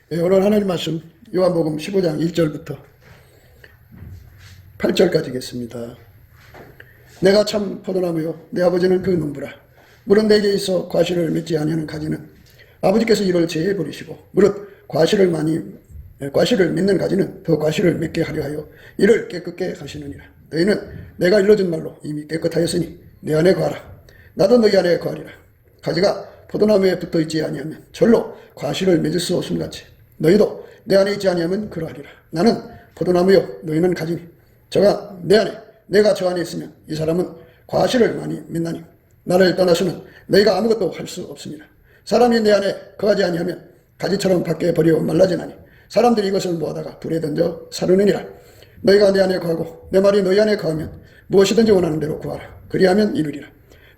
오늘 하나님 말씀 요한복음 15장 1절부터 8절까지겠습니다. 내가 참 포도나무요 내 아버지는 그 농부라. 무릇 내게 있어 과실을 맺지 아니하는 가지는 아버지께서 이를 제해 버리시고 무릇 과실을 맺는 가지는 더 과실을 맺게 하려 하여 이를 깨끗게 하시느니라. 너희는 내가 일러준 말로 이미 깨끗하였으니 내 안에 거하라. 나도 너희 안에 거하리라. 가지가 포도나무에 붙어 있지 아니하면 절로 과실을 맺을 수 없음같이 너희도 내 안에 있지 아니하면 그러하리라. 나는 포도나무요 너희는 가지니 저가 내 안에 내가 저 안에 있으면 이 사람은 과실을 많이 맺나니 나를 떠나서는 너희가 아무것도 할 수 없습니다. 사람이 내 안에 거하지 아니하면 가지처럼 밖에 버려 말라지나니 사람들이 이것을 모아다가 불에 던져 사르느니라. 너희가 내 안에 거하고 내 말이 너희 안에 거하면 무엇이든지 원하는 대로 구하라. 그리하면 이루리라.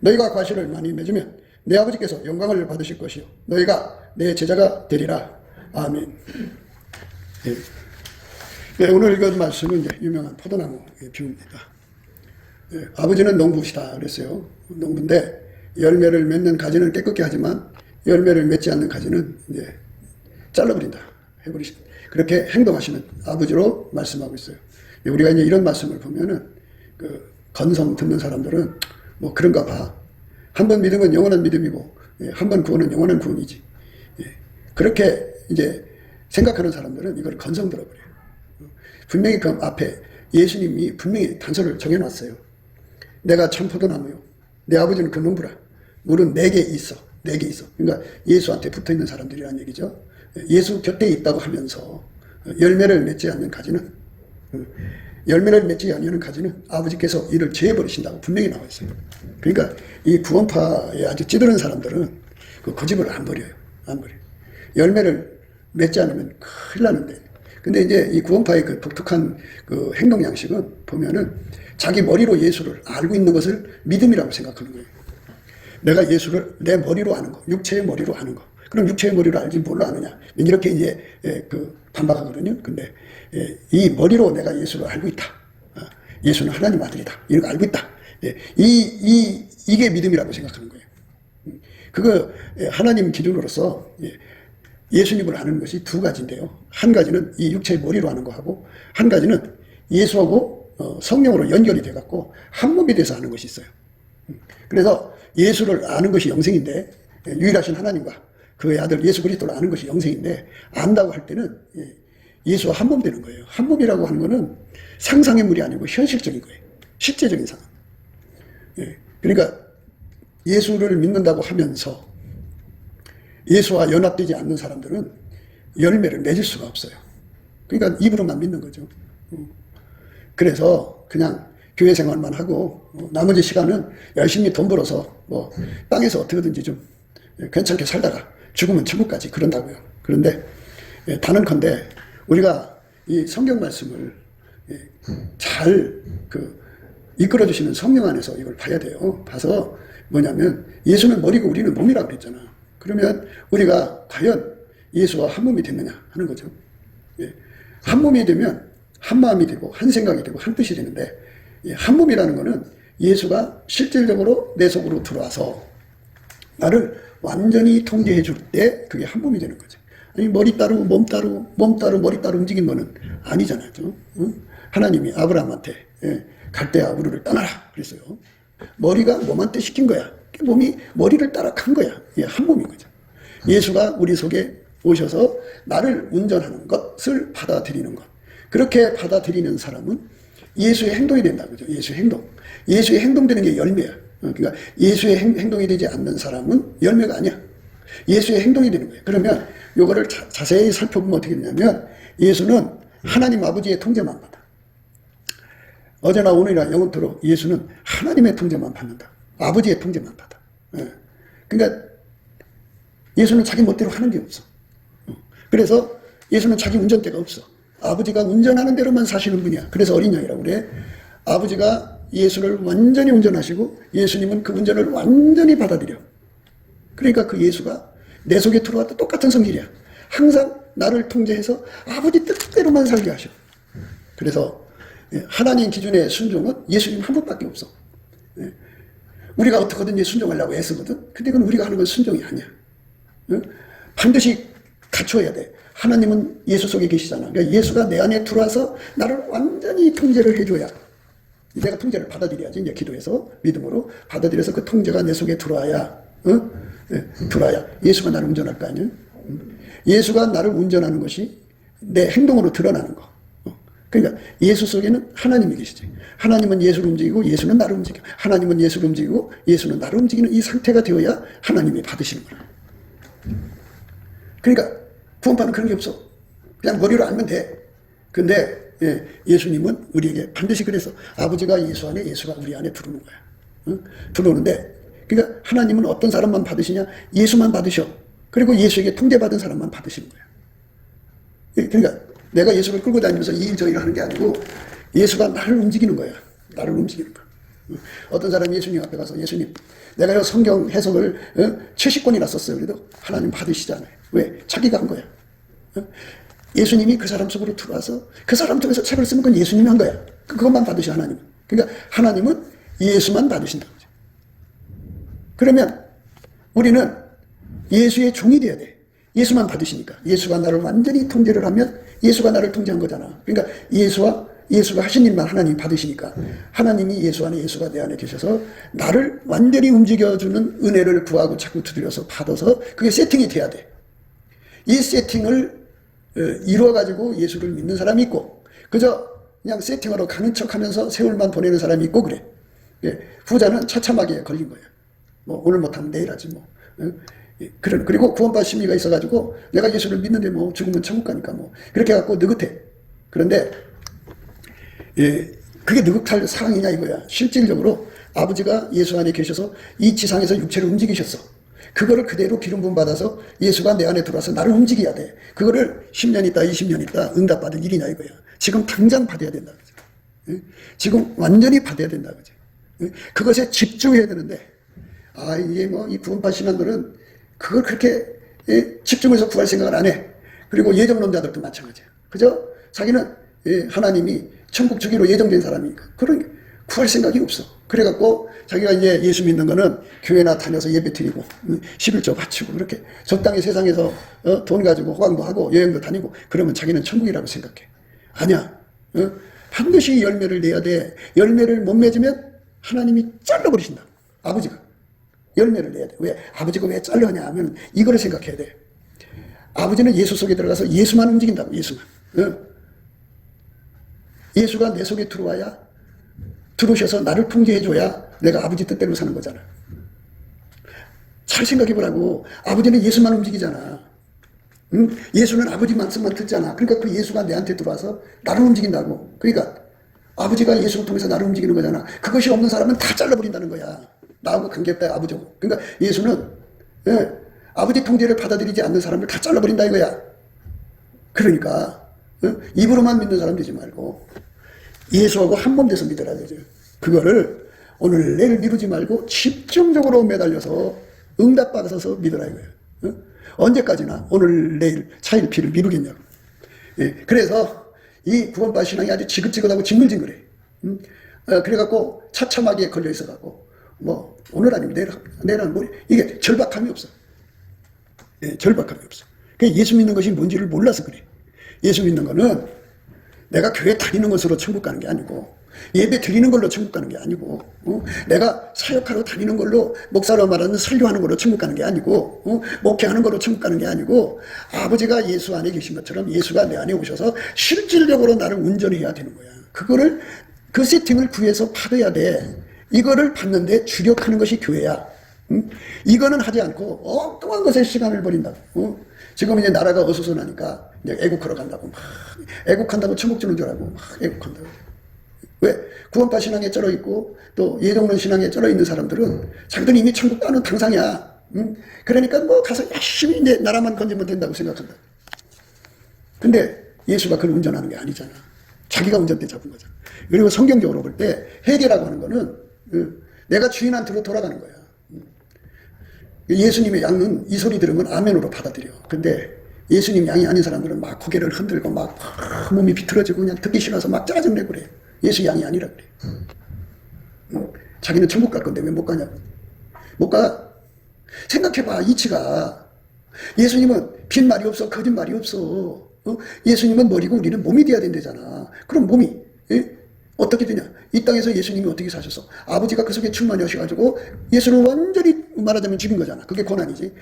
너희가 과실을 많이 맺으면 내 아버지께서 영광을 받으실 것이요 너희가 내 제자가 되리라. 아멘. 오늘 읽은 말씀은 이제 유명한 포도나무 비유입니다. 아버지는 농부시다 그랬어요. 농부인데 열매를 맺는 가지는 깨끗게 하지만 열매를 맺지 않는 가지는 이제 잘라버린다. 해버리신다. 그렇게 행동하시는 아버지로 말씀하고 있어요. 우리가 이제 이런 말씀을 보면은 그 건성 듣는 사람들은 뭐 그런가 봐. 한 번 믿으면 영원한 믿음이고 한 번 구원은 영원한 구원이지. 그렇게 이제 생각하는 사람들은 이걸 건성 들어버려요. 분명히 그 앞에 예수님이 분명히 단서를 정해놨어요. 내가 참 포도나무요 내 아버지는 그 농부라. 물은 내게 있어. 내게 있어. 그러니까 예수한테 붙어있는 사람들이란 얘기죠. 예수 곁에 있다고 하면서 열매를 맺지 않는 가지는 열매를 맺지 않는 가지는 아버지께서 이를 제해버리신다고 분명히 나와 있어요. 그러니까 이 구원파에 아주 찌드는 사람들은 그 고집을 안 버려요. 안 버려요. 열매를 맺지 않으면 큰일 나는데. 근데 이제 이 구원파의 그 독특한 그 행동 양식은 보면은 자기 머리로 예수를 알고 있는 것을 믿음이라고 생각하는 거예요. 내가 예수를 내 머리로 아는 거, 육체의 머리로 아는 거. 그럼 육체의 머리로 알지 뭘로 아느냐. 이렇게 이제 그 반박하거든요. 근데 이 머리로 내가 예수를 알고 있다. 예수는 하나님 아들이다. 이런 거 알고 있다. 이게 믿음이라고 생각하는 거예요. 그거 하나님 기준으로서 예수님을 아는 것이 두 가지인데요. 한 가지는 이 육체의 머리로 아는 거하고 한 가지는 예수하고 성령으로 연결이 돼갖고 한 몸이 돼서 아는 것이 있어요. 그래서 예수를 아는 것이 영생인데 유일하신 하나님과 그의 아들 예수 그리스도를 아는 것이 영생인데 안다고 할 때는 예수와 한 몸 되는 거예요. 한 몸이라고 하는 거는 상상의 물이 아니고 현실적인 거예요. 실제적인 상황. 그러니까 예수를 믿는다고 하면서 예수와 연합되지 않는 사람들은 열매를 맺을 수가 없어요. 그러니까 입으로만 믿는 거죠. 그래서 그냥 교회 생활만 하고 나머지 시간은 열심히 돈 벌어서 뭐 땅에서 어떻게든지 좀 괜찮게 살다가 죽으면 천국까지 그런다고요. 그런데 단언컨대 우리가 이 성경 말씀을 잘 이끌어 주시는 성령 안에서 이걸 봐야 돼요. 봐서 뭐냐면 예수는 머리고 우리는 몸이라고 그랬잖아. 그러면 우리가 과연 예수와 한 몸이 됐느냐 하는 거죠. 한 몸이 되면 한 마음이 되고 한 생각이 되고 한 뜻이 되는데 한 몸이라는 거는 예수가 실질적으로 내 속으로 들어와서 나를 완전히 통제해 줄 때 그게 한 몸이 되는 거죠. 아니 머리 따로 몸 따로 머리 따로 움직인 거는 아니잖아요. 하나님이 아브라함한테 갈대아 우르를 떠나라 그랬어요. 머리가 몸한테 시킨 거야. 몸이 머리를 따라 간 거야. 한 몸인 거죠. 예수가 우리 속에 오셔서 나를 운전하는 것을 받아들이는 것. 그렇게 받아들이는 사람은 예수의 행동이 된다는 거죠. 예수의 행동. 예수의 행동되는 게 열매야. 그러니까 예수의 행동이 되지 않는 사람은 열매가 아니야. 예수의 행동이 되는 거예요. 그러면 이거를 자세히 살펴보면 어떻게 되냐면 예수는 하나님 아버지의 통제만 받아. 어제나 오늘이나 영원토록 예수는 하나님의 통제만 받는다. 아버지의 통제만 받아. 그러니까 예수는 자기 멋대로 하는 게 없어. 그래서 예수는 자기 운전대가 없어. 아버지가 운전하는 대로만 사시는 분이야. 그래서 어린 양이라고 그래. 아버지가 예수를 완전히 운전하시고 예수님은 그 운전을 완전히 받아들여. 그러니까 그 예수가 내 속에 들어왔다 똑같은 성질이야. 항상 나를 통제해서 아버지 뜻대로만 살게 하셔. 그래서 하나님 기준의 순종은 예수님 한 분밖에 없어. 우리가 어떻게든지 순종하려고 애쓰거든. 근데 그건 우리가 하는 건 순종이 아니야. 반드시 갖춰야 돼. 하나님은 예수 속에 계시잖아. 그러니까 예수가 내 안에 들어와서 나를 완전히 통제를 해줘야 내가 통제를 받아들여야지. 이제 기도해서 믿음으로 받아들여서 그 통제가 내 속에 들어와야 들어와야 예수가 나를 운전할 거 아니에요. 예수가 나를 운전하는 것이 내 행동으로 드러나는 거. 그러니까 예수 속에는 하나님이 계시지. 하나님은 예수를 움직이고 예수는 나를 움직여. 하나님은 예수를 움직이고 예수는 나를 움직이는 이 상태가 되어야 하나님이 받으시는 거야. 그러니까 구원파는 그런 게 없어. 그냥 머리로 알면 돼. 근데 예수님은 우리에게 반드시 그래서 아버지가 예수 안에 예수가 우리 안에 들어오는 거야. 들어오는데 그러니까 하나님은 어떤 사람만 받으시냐? 예수만 받으셔. 그리고 예수에게 통제받은 사람만 받으시는 거야. 그러니까 내가 예수를 끌고 다니면서 이 일 저 일을 하는 게 아니고 예수가 나를 움직이는 거야. 나를 움직이는 거야. 어떤 사람이 예수님 앞에 가서 예수님 내가 성경 해석을 70권이나 썼어요. 그래도 하나님 받으시잖아요. 왜? 자기가 한 거야. 예수님이 그 사람 속으로 들어와서 그 사람 통해서 책을 쓰면 그건 예수님이 한 거야. 그것만 받으셔 하나님은. 그러니까 하나님은 예수만 받으신다는 거죠. 그러면 우리는 예수의 종이 돼야 돼. 예수만 받으시니까. 예수가 나를 완전히 통제를 하면 예수가 나를 통제한 거잖아. 그러니까 예수가 하신 일만 하나님이 받으시니까 하나님이 예수 안에 예수가 내 안에 계셔서 나를 완전히 움직여주는 은혜를 구하고 자꾸 두드려서 받아서 그게 세팅이 돼야 돼. 이 세팅을 이루어가지고 예수를 믿는 사람이 있고 그저 그냥 세팅하러 가는 척하면서 세월만 보내는 사람이 있고 그래. 후자는 처참하게 걸린 거야. 뭐 오늘 못하면 내일 하지 뭐. 그리고 구원받을 심리가 있어가지고 내가 예수를 믿는데 뭐 죽으면 천국 가니까 뭐 그렇게 해갖고 느긋해. 그런데 그게 느긋할 상황이냐 이거야. 실질적으로 아버지가 예수 안에 계셔서 이 지상에서 육체를 움직이셨어. 그거를 그대로 기름 부음 받아서 예수가 내 안에 들어와서 나를 움직여야 돼. 그거를 10년 있다 20년 있다 응답받을 일이냐 이거야. 지금 당장 받아야 된다. 그죠? 지금 완전히 받아야 된다. 그죠? 그것에 집중해야 되는데 이게 뭐 이 구원받은 신앙들은 그걸 그렇게 집중해서 구할 생각을 안 해. 그리고 예정론자들도 마찬가지야. 그죠? 자기는 하나님이 천국 주기로 예정된 사람이니까 그런 구할 생각이 없어. 그래갖고 자기가 이제 예수 믿는 거는 교회나 다녀서 예배 드리고 11조 바치고 그렇게 적당히 세상에서 돈 가지고 호강도 하고 여행도 다니고 그러면 자기는 천국이라고 생각해. 아니야. 반드시 열매를 내야 돼. 열매를 못 맺으면 하나님이 잘라버리신다. 아버지가. 열매를 내야 돼. 왜? 아버지가 왜 잘려냐 하면 이거를 생각해야 돼. 아버지는 예수 속에 들어가서 예수만 움직인다고. 예수만. 예수가 내 속에 들어오셔서 나를 통제해줘야 내가 아버지 뜻대로 사는 거잖아. 잘 생각해보라고. 아버지는 예수만 움직이잖아. 예수는 아버지 말씀만 듣잖아. 그러니까 그 예수가 내한테 들어와서 나를 움직인다고. 그러니까 아버지가 예수를 통해서 나를 움직이는 거잖아. 그것이 없는 사람은 다 잘라버린다는 거야. 나하고 관계없다 아버지고. 그러니까 예수는 아버지 통제를 받아들이지 않는 사람을 다 잘라버린다 이거야. 그러니까 입으로만 믿는 사람 되지 말고 예수하고 한 몸 돼서 믿어라 되죠. 그거를 오늘 내일 미루지 말고 집중적으로 매달려서 응답받아서 믿어라 이거예요. 언제까지나 오늘 내일 차일피를 미루겠냐고. 그래서 이 구원받은 신앙이 아주 지긋지긋하고 징글징글해. 그래갖고 처참하게 걸려 있어갖고 뭐 오늘 아니면 내일은 뭐 이게 절박함이 없어. 절박함이 없어. 그냥 예수 믿는 것이 뭔지를 몰라서 그래. 예수 믿는 거는 내가 교회 다니는 것으로 천국 가는 게 아니고 예배 드리는 걸로 천국 가는 게 아니고 내가 사역하러 다니는 걸로 목사로 말하는 설교하는 걸로 천국 가는 게 아니고 목회하는 걸로 천국 가는 게 아니고 아버지가 예수 안에 계신 것처럼 예수가 내 안에 오셔서 실질적으로 나를 운전해야 되는 거야. 그거를 그 세팅을 구해서 받아야 돼. 이거를 받는데 주력하는 것이 교회야. 이거는 하지 않고 엉뚱한 것에 시간을 버린다고. 지금 이제 나라가 어수선하니까 이제 애국하러 간다고 막 애국한다고 천국 주는 줄 알고 막 애국한다고. 왜? 구원파 신앙에 쩔어 있고 또 예정론 신앙에 쩔어 있는 사람들은 자기들이 이미 천국 가는 당상이야. 그러니까 뭐 가서 열심히 이제 나라만 건지면 된다고 생각한다. 근데 예수가 그걸 운전하는 게 아니잖아. 자기가 운전대 잡은 거잖아. 그리고 성경적으로 볼 때 회개라고 하는 거는 내가 주인한테로 돌아가는 거야. 예수님의 양은 이 소리 들으면 아멘으로 받아들여. 근데 예수님 양이 아닌 사람들은 막 고개를 흔들고 막 몸이 비틀어지고 그냥 듣기 싫어서 막 짜증내고 그래. 예수 양이 아니라 그래. 자기는 천국 갈 건데 왜 못 가냐고. 못 가. 생각해봐. 이치가. 예수님은 빈말이 없어, 거짓말이 없어. 예수님은 머리고 우리는 몸이 돼야 된다잖아. 그럼 몸이 어떻게 되냐? 이 땅에서 예수님이 어떻게 사셨어? 아버지가 그 속에 충만히 하셔가지고 예수를 완전히 말하자면 죽인 거잖아. 그게 고난이지.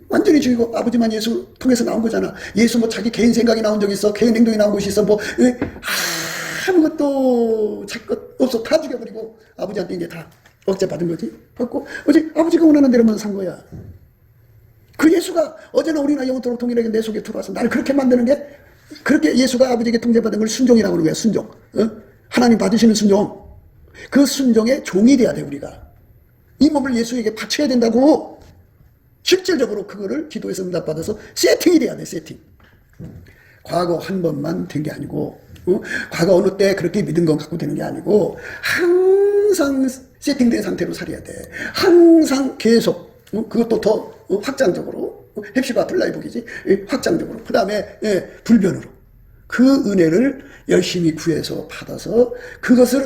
완전히 죽이고 아버지만 예수 통해서 나온 거잖아. 예수 뭐 자기 개인 생각이 나온 적이 있어? 개인 행동이 나온 것이 있어? 뭐 아무것도 자기 것 없어. 다 죽여버리고 아버지한테 이제 다 억제 받은 거지. 받고 어제 아버지가 원하는 대로만 산 거야. 그 예수가 어제나 우리나 영원토록 동일하게 내 속에 들어와서 나를 그렇게 만드는 게, 그렇게 예수가 아버지에게 통제받은 걸 순종이라고 하는 거야. 순종. 하나님 받으시는 순종. 그 순종의 종이 돼야 돼. 우리가 이 몸을 예수에게 바쳐야 된다고. 실질적으로 그거를 기도에서 응답받아서 세팅이 돼야 돼. 세팅. 과거 한 번만 된 게 아니고, 과거 어느 때 그렇게 믿은 건 갖고 되는 게 아니고, 항상 세팅된 상태로 살아야 돼. 항상 계속, 그것도 더 확장적으로, 헵시바 플라이북이지, 확장적으로. 그 다음에 불변으로 그 은혜를 열심히 구해서 받아서 그것을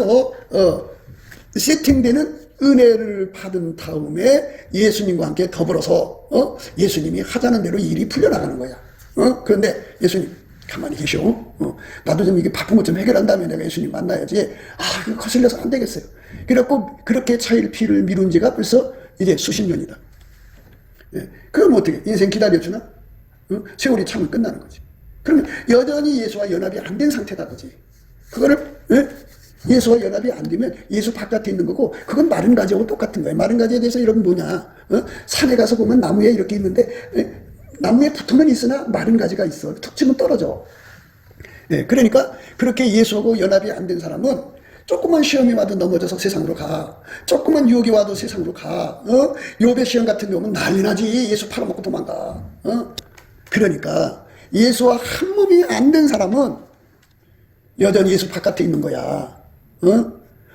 세팅되는 은혜를 받은 다음에 예수님과 함께 더불어서 예수님이 하자는 대로 일이 풀려나가는 거야. 그런데 예수님 가만히 계셔. 나도 좀 이게 바쁜 것 좀 해결한 다음에 내가 예수님 만나야지. 이거 거슬려서 안 되겠어요. 그래갖고 그렇게 차일 피를 미룬 지가 벌써 이제 수십 년이다. 그럼 어떻게 인생 기다려주나? 세월이 차면 끝나는 거지. 그러면 여전히 예수와 연합이 안 된 상태다 그지. 그거를 예수와 연합이 안 되면 예수 바깥에 있는 거고, 그건 마른 가지하고 똑같은 거예요. 마른 가지에 대해서 여러분 뭐냐, 산에 가서 보면 나무에 이렇게 있는데 나무에 붙으면 있으나 마른 가지가 있어. 툭 치면 떨어져. 그러니까 그렇게 예수하고 연합이 안 된 사람은 조그만 시험이 와도 넘어져서 세상으로 가. 조그만 유혹이 와도 세상으로 가. 욥의 시험 같은 경우는 난리 나지. 예수 팔아먹고 도망가. 그러니까 예수와 한 몸이 안 된 사람은 여전히 예수 바깥에 있는 거야.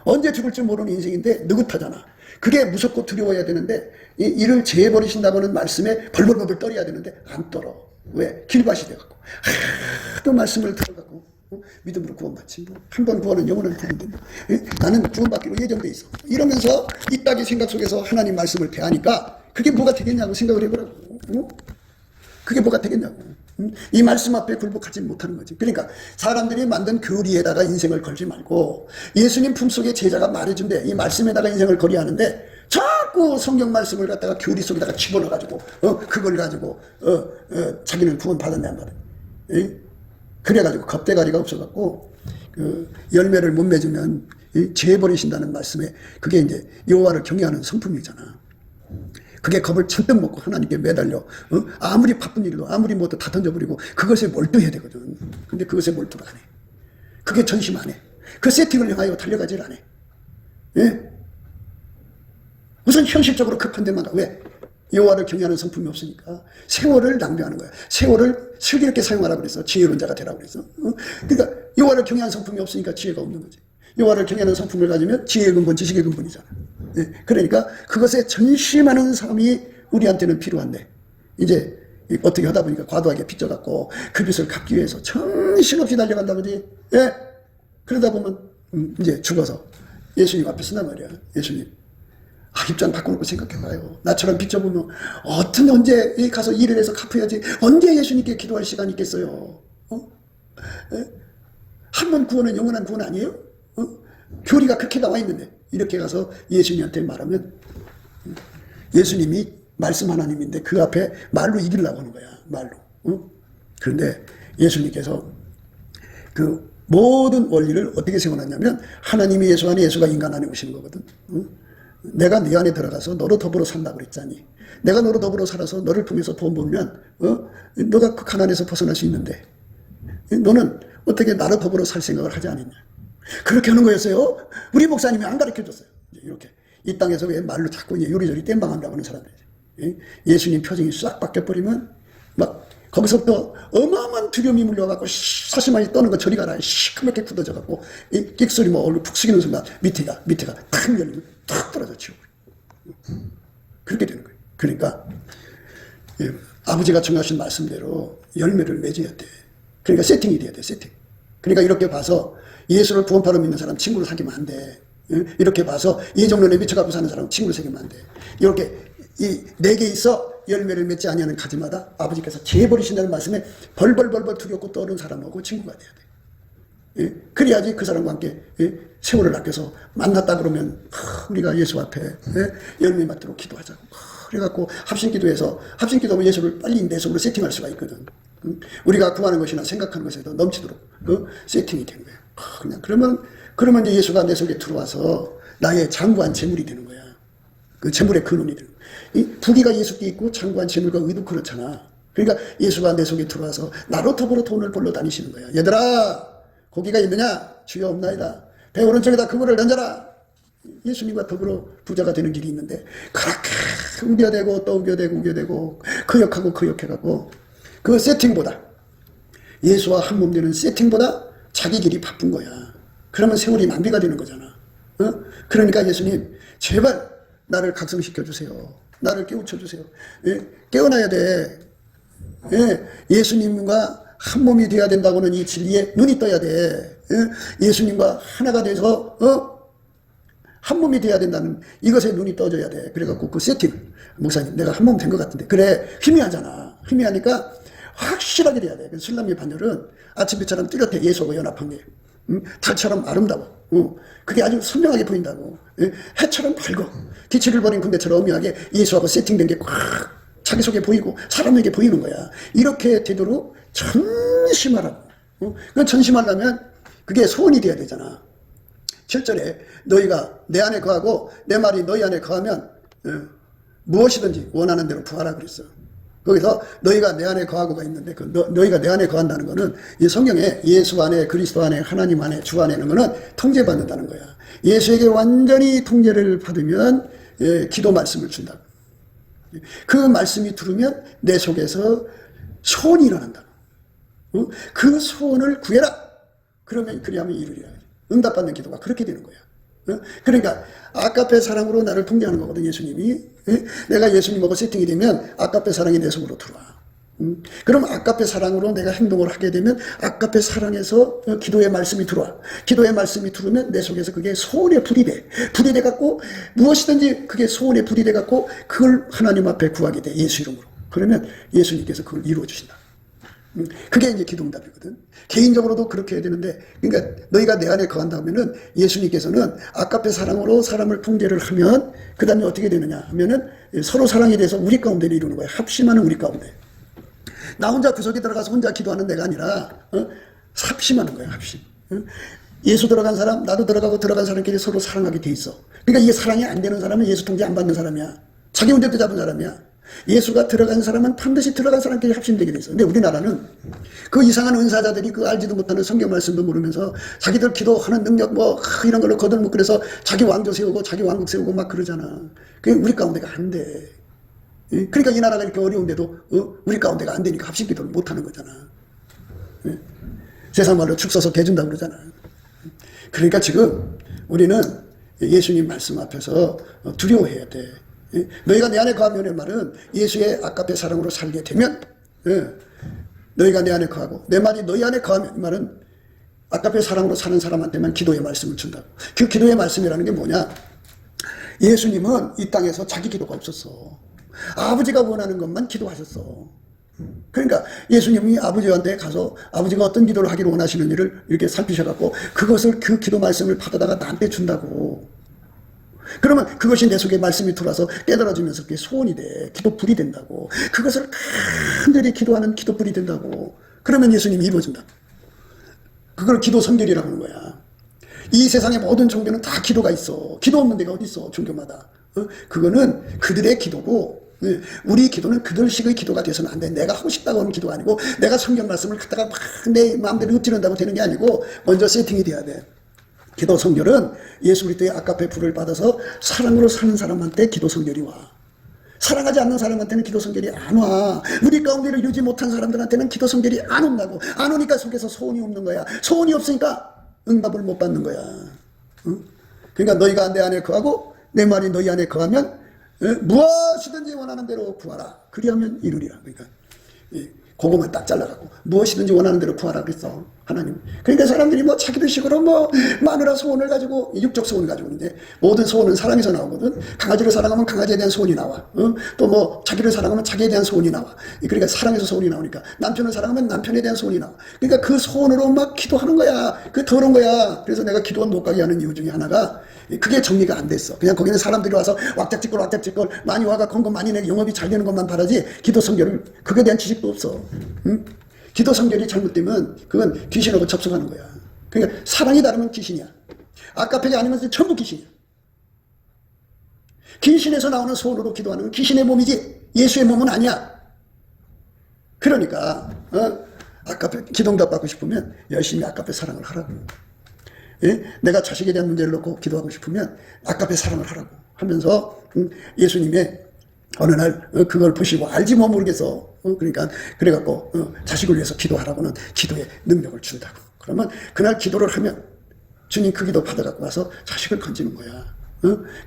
언제 죽을지 모르는 인생인데 느긋하잖아. 그게 무섭고 두려워야 되는데, 이를 제해버리신다고는 말씀에 벌벌벌 떨어야 되는데 안 떨어. 왜? 길밭이 돼갖고 하도 말씀을 들어갖고 믿음으로 구원받지. 한 번 구원은 영원한 구원인데 나는 구원받기로 예정돼 있어. 이러면서 이따기 생각 속에서 하나님 말씀을 대하니까 그게 뭐가 되겠냐고 생각을 해보라고. 그게 뭐가 되겠냐고. 이 말씀 앞에 굴복하지 못하는 거지. 그러니까 사람들이 만든 교리에다가 인생을 걸지 말고 예수님 품속에 제자가 말해준대. 이 말씀에다가 인생을 걸어야 하는데 자꾸 성경 말씀을 갖다가 교리 속에다가 집어넣어가지고 그걸 가지고 자기는 구원 받았냔 말이야. 그래가지고 겁대가리가 없어갖고 그 열매를 못 맺으면 죄 버리신다는 말씀에 그게 이제 여호와를 경외하는 성품이잖아. 그게 겁을 잔뜩 먹고 하나님께 매달려 아무리 바쁜 일도 아무리 뭐도 다 던져버리고 그것에 몰두해야 되거든. 근데 그것에 몰두를 안 해. 그게 전심 안 해. 그 세팅을 향하여 달려가지를 안 해. 예? 우선 현실적으로 급한 데만 가. 왜? 여호와를 경외하는 성품이 없으니까 세월을 낭비하는 거야. 세월을 슬기롭게 사용하라고 그랬어. 지혜로운 자가 되라고 그랬어. 그러니까 여호와를 경외하는 성품이 없으니까 지혜가 없는 거지. 여호와를 경외하는 성품을 가지면 지혜의 근본, 지식의 근본이잖아. 그러니까 그것에 전심하는 삶이 우리한테는 필요한데 이제 어떻게 하다 보니까 과도하게 빚져갖고 그 빚을 갚기 위해서 정신없이 달려간다 그러지. 예? 그러다 보면 이제 죽어서 예수님 앞에 서나 말이야. 예수님, 입장 바꿔놓고 생각해봐요. 나처럼 빚져보면 언제 가서 일을 해서 갚아야지. 언제 예수님께 기도할 시간이 있겠어요. 한 번 구원은 영원한 구원 아니에요? 교리가 그렇게 나와 있는데 이렇게 가서 예수님한테 말하면 예수님이 말씀 하나님인데 그 앞에 말로 이기려고 하는 거야. 말로. 그런데 예수님께서 그 모든 원리를 어떻게 세워놨냐면 하나님이 예수 안에 예수가 인간 안에 오시는 거거든. 내가 네 안에 들어가서 너로 더불어 산다고 그랬잖니. 내가 너로 더불어 살아서 너를 통해서 돈 벌면 너가 그 가난에서 벗어날 수 있는데 너는 어떻게 나로 더불어 살 생각을 하지 않았냐. 그렇게 하는 거였어요. 우리 목사님이 안 가르쳐줬어요. 이렇게 이 땅에서 왜 말로 자꾸 요리조리 땜방한다고 하는 사람들이지. 예수님 표정이 싹 바뀌어버리면 막 거기서부터 어마어마한 두려움이 물려갖고 사시마이 떠는 거 저리 가라. 시커멓게 굳어져갖고 이 끽소리 뭐 얼굴 푹 숙이는 순간 밑에가 탁 열리면 탁 떨어져 치워. 그렇게 되는 거예요. 그러니까 아버지가 정하신 말씀대로 열매를 맺어야 돼. 그러니까 세팅이 돼야 돼. 세팅. 그러니까 이렇게 봐서 예수를 구원파로 믿는 사람 친구를 사귀면 안 돼. 이렇게 봐서 이정론에 미쳐갖고 사는 사람 친구를 사귀면 안 돼. 이렇게 이 네 개 있어. 열매를 맺지 아니하는 가지마다 아버지께서 제버리신다는 말씀에 벌벌벌벌 두렵고 떠오른 사람하고 친구가 돼야 돼. 예? 그래야지 그 사람과 함께 세월을 아껴서 만났다 그러면 우리가 예수 앞에 열매 맞도록 기도하자고. 그래갖고 합심기도해서 합심기도하면 예수를 빨리 내 속으로 세팅할 수가 있거든. 우리가 구하는 것이나 생각하는 것에도 넘치도록 세팅이 되는 거예요. 그냥 그러면 이제 예수가 내 속에 들어와서 나의 장구한 재물이 되는 거야. 그 재물의 근원이 되는 거야. 이 부귀가 예수께 있고 장구한 재물과 의도 그렇잖아. 그러니까 예수가 내 속에 들어와서 나로 더불어 돈을 벌러 다니시는 거야. 얘들아, 고기가 있느냐? 주여 없나이다. 배 오른쪽에다 그물을 던져라. 예수님과 더불어 부자가 되는 길이 있는데 그렇게 우겨대고 또 우겨대고 그 역해갖고 그 세팅보다 예수와 한 몸 되는 세팅보다 자기 길이 바쁜 거야. 그러면 세월이 낭비가 되는 거잖아. 그러니까 예수님 제발 나를 각성시켜 주세요. 나를 깨우쳐 주세요. 깨어나야 돼. 예수님과 한 몸이 되어야 된다고는 이 진리에 눈이 떠야 돼. 예수님과 하나가 돼서 한 몸이 돼야 된다는 이것에 눈이 떠져야 돼. 그래갖고 그 세팅, 목사님 내가 한 몸 된 것 같은데 그래 희미하잖아. 희미하니까 확실하게 돼야 돼. 그래서 신랑의 반열은 아침빛처럼 뚜렷해. 예수하고 연합한 게 달처럼 아름다워. 그게 아주 선명하게 보인다고. 해처럼 밝고 기치를 버린 군대처럼 오묘하게 예수하고 세팅된 게 꽉 자기 속에 보이고 사람에게 보이는 거야. 이렇게 되도록 전심하라고. 그 전심하려면 그게 소원이 돼야 되잖아. 7절에 너희가 내 안에 거하고 내 말이 너희 안에 거하면 무엇이든지 원하는 대로 구하라 그랬어. 거기서 너희가 내 안에 거하고가 있는데 그 너희가 내 안에 거한다는 거는 이 성경에 예수 안에 그리스도 안에 하나님 안에 주 안에는 거는 통제받는다는 거야. 예수에게 완전히 통제를 받으면 기도 말씀을 준다. 그 말씀이 들으면 내 속에서 소원이 일어난다. 그 소원을 구해라. 그리하면 이루리라. 응답받는 기도가 그렇게 되는 거야. 그러니까 아까페 사랑으로 나를 통제하는 거거든 예수님이. 내가 예수님하고 세팅이 되면 아까페 사랑이 내 속으로 들어와. 그럼 아까페 사랑으로 내가 행동을 하게 되면 아까페 사랑에서 기도의 말씀이 들어와. 기도의 말씀이 들어오면 내 속에서 그게 소원의 불이 돼. 불이 돼갖고 무엇이든지 그게 소원의 불이 돼갖고 그걸 하나님 앞에 구하게 돼. 예수 이름으로. 그러면 예수님께서 그걸 이루어 주신다. 그게 이제 기도응답이거든. 개인적으로도 그렇게 해야 되는데, 그러니까 너희가 내 안에 거한다 하면은 예수님께서는 아까페 사랑으로 사람을 통제를 하면 그 다음에 어떻게 되느냐 하면은 서로 사랑에 대해서 우리 가운데를 이루는 거야. 합심하는 우리 가운데. 나 혼자 구석에 들어가서 혼자 기도하는 내가 아니라 합심하는 거야. 합심. 예수 들어간 사람, 나도 들어가고 들어간 사람끼리 서로 사랑하게 돼 있어. 그러니까 이게 사랑이 안 되는 사람은 예수 통제 안 받는 사람이야. 자기 운전대 잡은 사람이야. 예수가 들어간 사람은 반드시 들어간 사람끼리 합심되게 돼 있어. 근데 우리나라는 그 이상한 은사자들이 그 알지도 못하는 성경 말씀도 모르면서 자기들 기도하는 능력 이런 걸로 거들먹고 그래서 자기 왕조 세우고 자기 왕국 세우고 막 그러잖아. 그게 우리 가운데가 안 돼. 그러니까 이 나라가 이렇게 어려운데도 우리 가운데가 안 되니까 합심 기도를 못 하는 거잖아. 세상 말로 축 써서 개준다고 그러잖아. 그러니까 지금 우리는 예수님 말씀 앞에서 두려워해야 돼. 너희가 내 안에 거하면의 말은 예수의 아까페 사랑으로 살게 되면 너희가 내 안에 거하고 내 말이 너희 안에 거하면 이 말은 아까페 사랑으로 사는 사람한테만 기도의 말씀을 준다고. 그 기도의 말씀이라는 게 뭐냐? 예수님은 이 땅에서 자기 기도가 없었어. 아버지가 원하는 것만 기도하셨어. 그러니까 예수님이 아버지한테 가서 아버지가 어떤 기도를 하기를 원하시는 일을 이렇게 살피셔갖고 그것을 그 기도 말씀을 받아다가 나한테 준다고. 그러면 그것이 내 속에 말씀이 들어와서 깨달아지면서 그게 소원이 돼. 기도불이 된다고. 그것을 간절히 기도하는 기도불이 된다고. 그러면 예수님이 이루어진다. 그걸 기도 성결이라고 하는 거야. 이 세상의 모든 종교는 다 기도가 있어. 기도 없는 데가 어디 있어, 종교마다. 그거는 그들의 기도고, 우리 기도는 그들식의 기도가 돼서는 안 돼. 내가 하고 싶다고 하는 기도가 아니고, 내가 성경 말씀을 갖다가 막 내 마음대로 읊지른다고 되는 게 아니고, 먼저 세팅이 돼야 돼. 기도 성결은 예수 그리스도의 아까페 불을 받아서 사랑으로 사는 사람한테 기도 성결이 와. 사랑하지 않는 사람한테는 기도 성결이 안 와. 우리 가운데를 이루지 못한 사람들한테는 기도 성결이 안 온다고. 안 오니까 속에서 소원이 없는 거야. 소원이 없으니까 응답을 못 받는 거야. 응? 그러니까 너희가 내 안에 거하고 내 말이 너희 안에 거하면 무엇이든지 원하는 대로 구하라. 그리하면 이루리라. 그러니까 그거만 딱 잘라갖고 무엇이든지 원하는 대로 구하라 그랬어 하나님. 그러니까 사람들이 뭐 자기들 식으로 뭐 마누라 소원을 가지고 육적 소원을 가지고 있는데 모든 소원은 사랑에서 나오거든. 강아지를 사랑하면 강아지에 대한 소원이 나와. 또 뭐 자기를 사랑하면 자기에 대한 소원이 나와. 그러니까 사랑에서 소원이 나오니까 남편을 사랑하면 남편에 대한 소원이 나와. 그러니까 그 소원으로 막 기도하는 거야. 그 더러운 거야. 그래서 내가 기도원 못 가게 하는 이유 중에 하나가 그게 정리가 안 됐어. 그냥 거기는 사람들이 와서 왁짝지껄 많이 와가 건거 많이 내고 영업이 잘 되는 것만 바라지 기도 성결을 그거에 대한 지식도 없어. 응? 기도 성결이 잘못되면 그건 귀신하고 접속하는 거야. 그러니까 사랑이 다르면 귀신이야. 아까페가 아니면 전부 귀신이야. 귀신에서 나오는 소원으로 기도하는 건 귀신의 몸이지 예수의 몸은 아니야. 그러니까 아까페 기도응답 받고 싶으면 열심히 아까페 사랑을 하라고. 예? 내가 자식에 대한 문제를 놓고 기도하고 싶으면 아까페 사랑을 하라고 하면서 예수님의 어느 날 그걸 보시고 알지 뭐 모르겠어. 그러니까 그래갖고 자식을 위해서 기도하라고는 기도의 능력을 준다고. 그러면 그날 기도를 하면 주님 그 기도 받아갖고 와서 자식을 건지는 거야.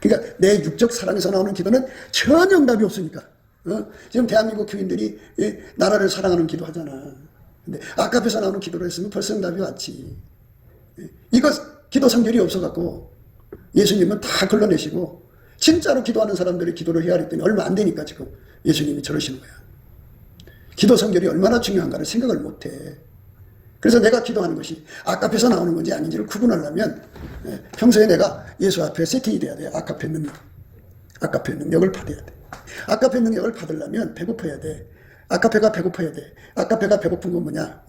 그러니까 내 육적 사랑에서 나오는 기도는 전혀 응답이 없으니까. 지금 대한민국 교인들이 나라를 사랑하는 기도 하잖아. 근데 아까에서 나오는 기도를 했으면 벌써 응답이 왔지. 이거 기도 성결이 없어갖고 예수님은 다 걸러내시고 진짜로 기도하는 사람들이 기도를 해야 했더니 얼마 안 되니까 지금 예수님이 저러시는 거야. 기도 성결이 얼마나 중요한가를 생각을 못해. 그래서 내가 기도하는 것이 아카페에서 나오는 건지 아닌지를 구분하려면 평소에 내가 예수 앞에 세팅이 돼야 돼. 아카페 능력. 아카페 능력을 받아야 돼. 아카페 능력을 받으려면 배고파야 돼. 아카페가 배고파야 돼. 아카페가 배고픈 건 뭐냐?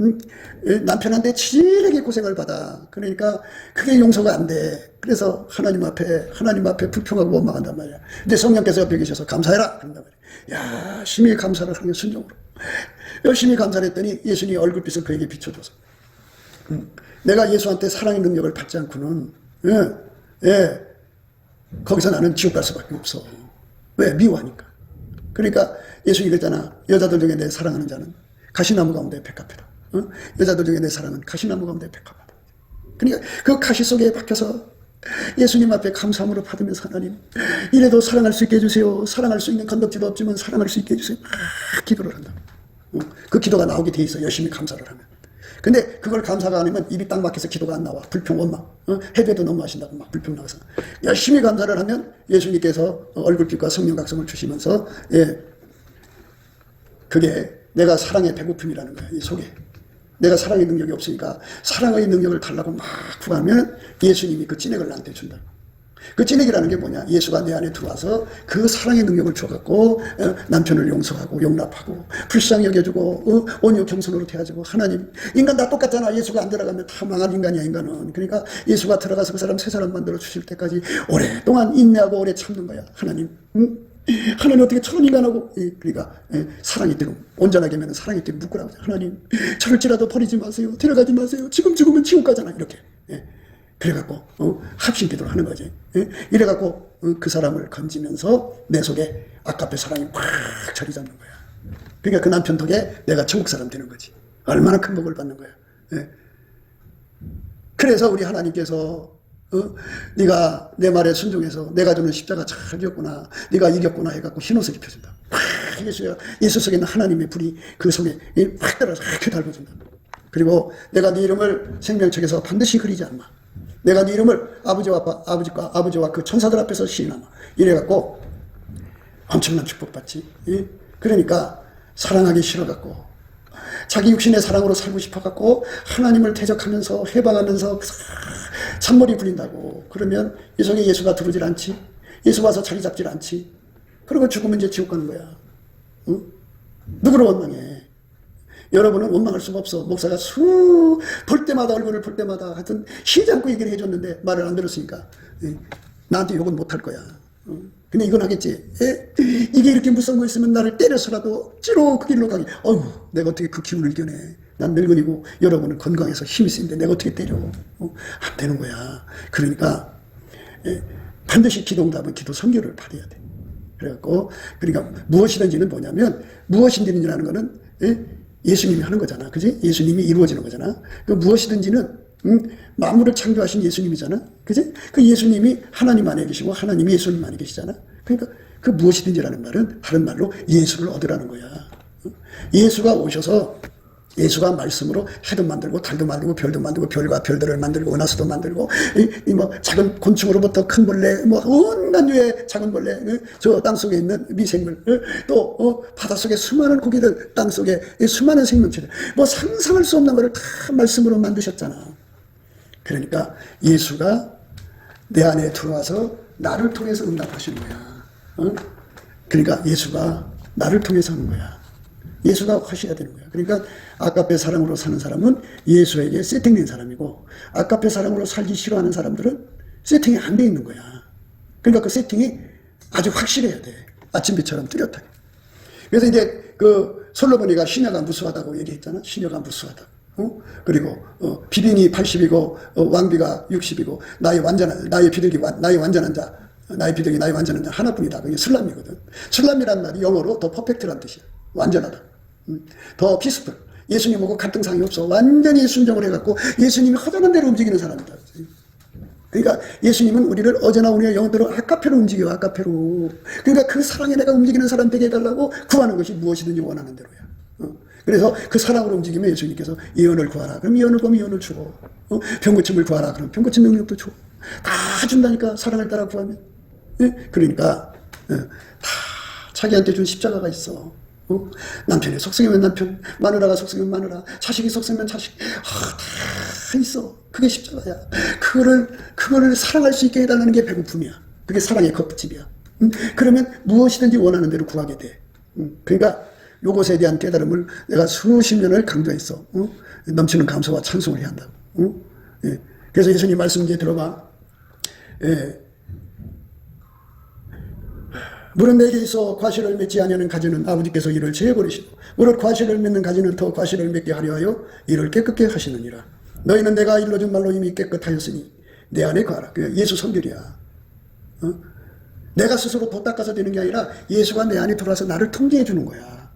남편한테 치질하게 고생을 받아. 그러니까 그게 용서가 안 돼. 그래서 하나님 앞에 불평하고 원망한단 말이야. 근데 성령께서 옆에 계셔서 감사해라. 그런단 말이야. 열심히 감사를 하는 순종으로. 열심히 감사를 했더니 예수님이 얼굴빛을 그에게 비춰줘서. 내가 예수한테 사랑의 능력을 받지 않고는, 거기서 나는 지옥 갈 수밖에 없어. 왜? 미워하니까. 그러니까 예수님이 그랬잖아. 여자들 중에 내 사랑하는 자는 가시나무 가운데 백합이다. 여자들 중에 내 사랑은 가시나무 가운데 백합이다. 그러니까 그 가시 속에 박혀서 예수님 앞에 감사함으로 받으면서 하나님 이래도 사랑할 수 있게 해주세요. 사랑할 수 있는 건덕지도 없지만 사랑할 수 있게 해주세요. 막 기도를 한다. 그 기도가 나오게 돼 있어. 열심히 감사를 하면. 근데 그걸 감사가 아니면 입이 딱 막혀서 기도가 안 나와. 불평 원망. 해배도 너무 하신다고 막 불평 나와서. 열심히 감사를 하면 예수님께서 얼굴빛과 성령 각성을 주시면서 그게 내가 사랑의 배고픔이라는 거야. 이 속에. 내가 사랑의 능력이 없으니까 사랑의 능력을 달라고 막 구하면 예수님이 그 찐액을 나한테 준다. 그 찐액이라는 게 뭐냐? 예수가 내 안에 들어와서 그 사랑의 능력을 줘갖고 남편을 용서하고 용납하고 불쌍히 여겨주고 온유 겸손으로 대해주고 하나님 인간 다 똑같잖아. 예수가 안 들어가면 다 망할 인간이야. 인간은. 그러니까 예수가 들어가서 그 사람 새 사람 만들어 주실 때까지 오랫동안 인내하고 오래 참는 거야. 하나님 하나님 어떻게 저런 인간하고 그러니까 사랑이 뜨금 온전하게 하면 사랑이 뜨금 묶으라고 하나님 저럴지라도 버리지 마세요. 데려가지 마세요. 지금 죽으면 지옥 가잖아. 이렇게 그래갖고 합심 기도를 하는 거지. 이래갖고 그 사람을 건지면서 내 속에 아까페 사랑이 팍 자리 잡는 거야. 그러니까 그 남편 덕에 내가 천국 사람 되는 거지. 얼마나 큰 복을 받는 거야. 그래서 우리 하나님께서 네가 내 말에 순종해서 내가 주는 십자가 잘 지었구나. 네가 이겼구나 해갖고 흰옷을 입혀준다. 예수 속에 있는 하나님의 불이 그 속에 확 들어서 이렇게 달궈준다. 그리고 내가 네 이름을 생명책에서 반드시 그리지 않마. 내가 네 이름을 아버지와 그 천사들 앞에서 시인하마. 이래갖고 엄청난 축복받지. 그러니까 사랑하기 싫어갖고 자기 육신의 사랑으로 살고 싶어갖고 하나님을 대적하면서 해방하면서 잔머리 굴린다고. 그러면 이 속에 예수가 들어오질 않지. 예수 와서 자리 잡질 않지. 그리고 죽으면 이제 지옥 가는 거야. 누구를 원망해. 여러분은 원망할 수가 없어. 목사가 볼 때마다 얼굴을 볼 때마다 하여튼 쉬지 않고 얘기를 해줬는데 말을 안 들었으니까 나한테 욕은 못할 거야. 근데 이건 하겠지. 이게 이렇게 무서운 거 있으면 나를 때려서라도 찌로 그 길로 가게. 어휴, 내가 어떻게 그 기운을 이겨내. 난 늙은이고 여러분은 건강해서 힘이 센데 내가 어떻게 때려. 안 되는 거야. 그러니까 반드시 기도응답은 기도 성결을 받아야 돼. 그래갖고 그러니까 무엇이든지는 뭐냐면 무엇이든지라는 거는 예수님이 하는 거잖아. 그지? 예수님이 이루어지는 거잖아. 그 무엇이든지는 만물을 창조하신 예수님이잖아. 그지? 그 예수님이 하나님 안에 계시고 하나님이 예수님 안에 계시잖아. 그러니까 그 무엇이든지라는 말은 다른 말로 예수를 얻으라는 거야. 예수가 오셔서 예수가 말씀으로 해도 만들고 달도 만들고 별도 만들고 별과 별들을 만들고 은하수도 만들고 뭐 작은 곤충으로부터 큰 벌레 뭐 온갖 유의 작은 벌레 저 땅속에 있는 미생물 또 바닷속에 수많은 고기들 땅속에 수많은 생명체들 뭐 상상할 수 없는 것을 다 말씀으로 만드셨잖아. 그러니까 예수가 내 안에 들어와서 나를 통해서 응답하시는 거야. 그러니까 예수가 나를 통해서 하는 거야. 예수가 하셔야 되는 거야. 그러니까 아까페 사랑으로 사는 사람은 예수에게 세팅된 사람이고 아까페 사랑으로 살기 싫어하는 사람들은 세팅이 안 돼 있는 거야. 그러니까 그 세팅이 아주 확실해야 돼. 아침비처럼 뚜렷하게. 그래서 이제 그 솔로몬이가 시녀가 무수하다고 얘기했잖아. 시녀가 무수하다고. 그리고 비린이 80이고 왕비가 60이고 나의 비둘기 나의 완전한 자 하나뿐이다. 그게 슬람이거든. 슬람이란 말이 영어로 더 퍼펙트란 뜻이야. 완전하다. 더 피스풀. 예수님하고 갈등상이 없어. 완전히 순종을 해갖고 예수님이 허전한 대로 움직이는 사람이다. 그러니까 예수님은 우리를 어제나 오늘 영혼대로 아까페로 움직여. 아까페로. 그러니까 그 사랑에 내가 움직이는 사람 되게 해달라고 구하는 것이 무엇이든지 원하는 대로야. 그래서 그 사랑으로 움직이면 예수님께서 예언을 구하라. 그럼 예언을 보면 예언을 주고 병고침을 구하라. 그럼 병고침 능력도 줘. 다 준다니까 사랑을 따라 구하면. 그러니까 다 자기한테 준 십자가가 있어. 남편이 속썩이면 남편, 마누라가 속썩이면 마누라, 자식이 속썩이면 자식, 다 있어. 그게 십자가야. 그거를 사랑할 수 있게 해달라는 게 배고픔이야. 그게 사랑의 컵집이야. 그러면 무엇이든지 원하는 대로 구하게 돼. 그러니까 요것에 대한 깨달음을 내가 수십 년을 강조했어. 넘치는 감사와 찬송을 해야 한다고. 예. 그래서 예수님 말씀 이제 들어봐. 예. 무릇 내게 있어 과실을 맺지 아니하는 가지는 아버지께서 이를 제해버리시고 무릇 과실을 맺는 가지는 더 과실을 맺게 하려 하여 이를 깨끗게 하시느니라. 너희는 내가 일러준 말로 이미 깨끗하였으니 내 안에 거하라. 그게 예수 성결이야. 내가 스스로 도 닦아서 되는 게 아니라 예수가 내 안에 들어와서 나를 통제해 주는 거야.